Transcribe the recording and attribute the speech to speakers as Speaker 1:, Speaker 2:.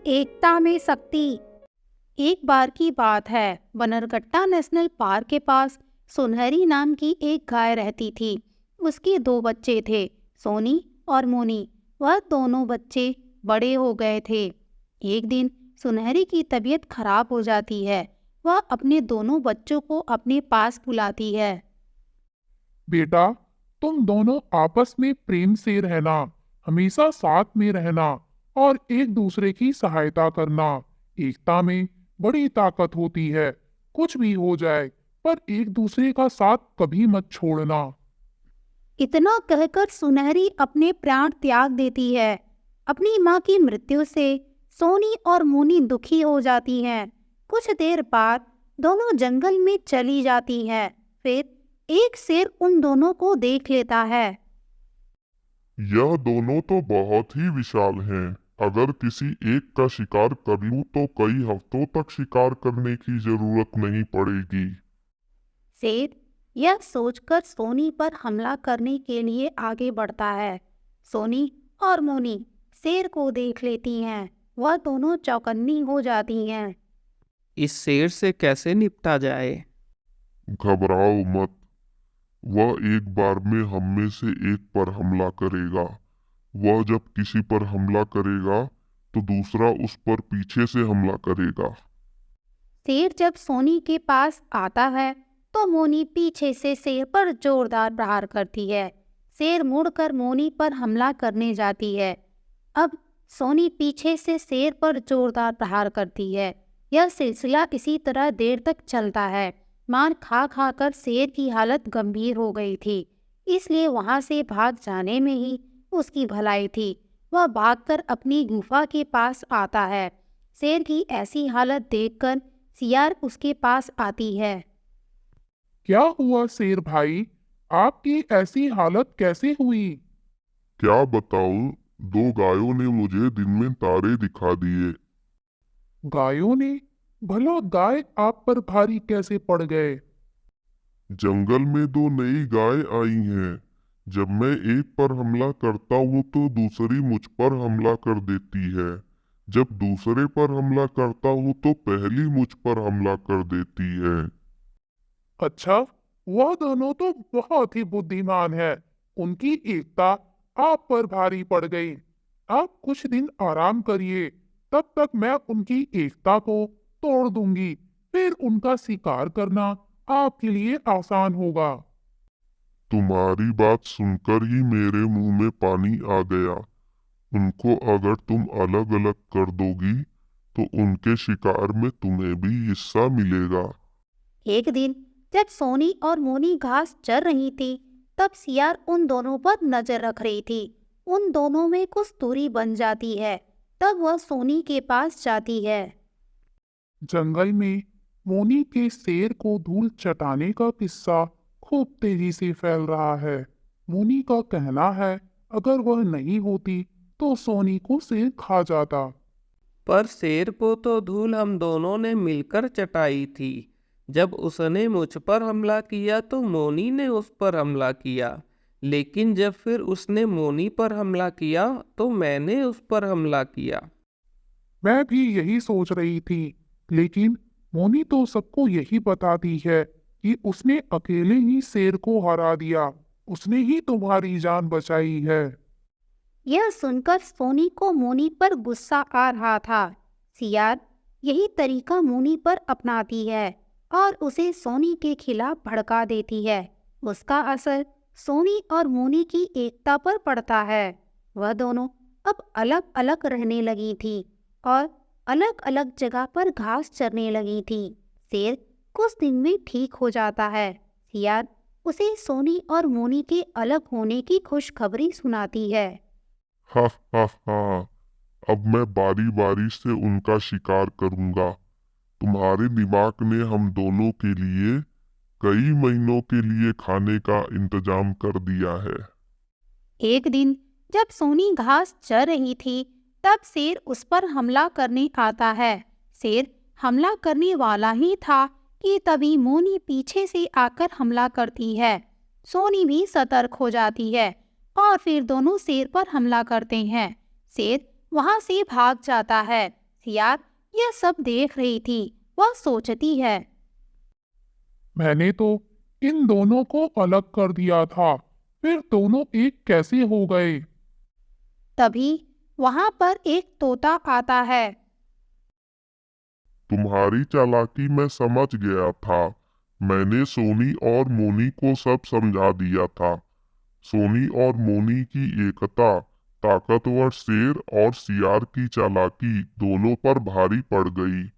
Speaker 1: एकता में शक्ति। एक बार की बात है, बनरघट्टा नेशनल पार्क के पास सुनहरी नाम की एक गाय रहती थी। उसके दो बच्चे थे, सोनी और मोनी। वह दोनों बच्चे बड़े हो गए थे। एक दिन सुनहरी की तबीयत खराब हो जाती है। वह अपने दोनों बच्चों को अपने पास बुलाती है।
Speaker 2: बेटा, तुम दोनों आपस में प्रेम से रहना, हमेशा साथ में रहना और एक दूसरे की सहायता करना। एकता में बड़ी ताकत होती है। कुछ भी हो जाए, पर एक दूसरे का साथ कभी मत छोड़ना।
Speaker 1: इतना कहकर सुनहरी अपने प्राण त्याग देती है। अपनी माँ की मृत्यु से सोनी और मोनी दुखी हो जाती हैं। कुछ देर बाद दोनों जंगल में चली जाती हैं। फिर एक शेर उन दोनों को देख लेता है।
Speaker 3: यह दोनों तो बहुत ही विशाल हैं। अगर किसी एक का शिकार कर लूं तो कई हफ्तों तक शिकार करने की जरूरत नहीं पड़ेगी।
Speaker 1: शेर यह सोचकर सोनी पर हमला करने के लिए आगे बढ़ता है। सोनी और मोनी शेर को देख लेती हैं। वह दोनों चौकन्नी हो जाती हैं।
Speaker 4: इस शेर से कैसे निपटा जाए?
Speaker 3: घबराओ मत, वह एक बार में हम में से एक पर हमला करेगा। वह जब किसी पर हमला करेगा तो दूसरा उस पर पीछे से हमला करेगा।
Speaker 1: शेर जब सोनी के पास आता है तो मोनी पीछे से शेर पर जोरदार प्रहार करती है। शेर मुड़कर मोनी पर हमला करने जाती है। अब सोनी पीछे से शेर पर जोरदार प्रहार करती है। यह सिलसिला इसी तरह देर तक चलता है। मार खा खा कर शेर की हालत गंभीर हो गई थी, इसलिए वहां से भाग जाने में ही उसकी भलाई थी। वह भागकर अपनी गुफा के पास आता है। शेर की ऐसी हालत देखकर सियार उसके पास आती है।
Speaker 2: क्या हुआ शेर भाई, आपकी ऐसी हालत कैसे हुई?
Speaker 3: क्या बताऊं, दो गायों ने मुझे दिन में तारे दिखा दिए।
Speaker 2: गायों ने? भला गाय आप पर भारी कैसे पड़ गए?
Speaker 3: जंगल में दो नई गाय आई हैं। जब मैं एक पर हमला करता हूँ तो दूसरी मुझ पर हमला कर देती है। जब दूसरे पर हमला करता हूँ तो पहली मुझ पर हमला कर देती है।
Speaker 2: अच्छा, वह दोनों तो बहुत ही बुद्धिमान है। उनकी एकता आप पर भारी पड़ गई। आप कुछ दिन आराम करिए, तब तक मैं उनकी एकता को तोड़ दूंगी। फिर उनका शिकार करना आपके लिए आसान होगा।
Speaker 3: तुम्हारी बात सुनकर ही मेरे मुंह में पानी आ गया। उनको अगर तुम अलग अलग कर दोगी तो उनके शिकार में तुम्हें भी हिस्सा मिलेगा।
Speaker 1: एक दिन जब सोनी और मोनी घास चर रही थी, तब सियार उन दोनों पर नजर रख रही थी। उन दोनों में कुछ दूरी बन जाती है। तब वह सोनी के पास जाती है।
Speaker 2: जंगल में मोनी के शेर को धूल चटाने का किस्सा खूब तेजी से फैल रहा है। मोनी का कहना है, अगर वह नहीं होती तो सोनी को शेर खा जाता।
Speaker 4: पर शेर को तो धूल हम दोनों ने मिलकर चटाई थी। जब उसने मुझ पर हमला किया तो मोनी ने उस पर हमला किया, लेकिन जब फिर उसने मोनी पर हमला किया तो मैंने उस पर हमला किया।
Speaker 2: मैं भी यही सोच रही थी, लेकिन मोनी तो सबको यही बताती है कि उसने अकेले ही शेर को हरा दिया। उसने ही तुम्हारी जान बचाई है।
Speaker 1: यह सुनकर सोनी को मोनी पर गुस्सा आ रहा था। सियार यही तरीका मोनी पर अपनाती है और उसे सोनी के खिलाफ भड़का देती है। उसका असर सोनी और मोनी की एकता पर पड़ता है। वह दोनों अब अलग अलग रहने लगी थी और अलग अलग जगह पर घास चरने लगी थी। शेर कुछ दिन में ठीक हो जाता है। सियार उसे सोनी और मोनी के अलग होने की खुशखबरी सुनाती है।
Speaker 3: हा हा हा, अब मैं बारी बारी से उनका शिकार करूंगा। तुम्हारे दिमाग ने हम दोनों के लिए कई महीनों के लिए खाने का इंतजाम कर दिया है।
Speaker 1: एक दिन जब सोनी घास चर रही थी, तब शेर उस पर हमला करने आता है। शेर हमला करने वाला ही था कि तभी मोनी पीछे से आकर हमला करती है। सोनी भी सतर्क हो जाती है और फिर दोनों शेर पर हमला करते हैं। शेर वहां से भाग जाता है। सियार यह सब देख रही थी। वह सोचती है,
Speaker 2: मैंने तो इन दोनों को अलग कर दिया था, फिर दोनों एक कैसे हो गए?
Speaker 1: तभी वहां पर एक तोता आता है।
Speaker 3: तुम्हारी चालाकी मैं समझ गया था। मैंने सोनी और मोनी को सब समझा दिया था। सोनी और मोनी की एकता ताकतवर शेर और सियार की चालाकी दोनों पर भारी पड़ गई।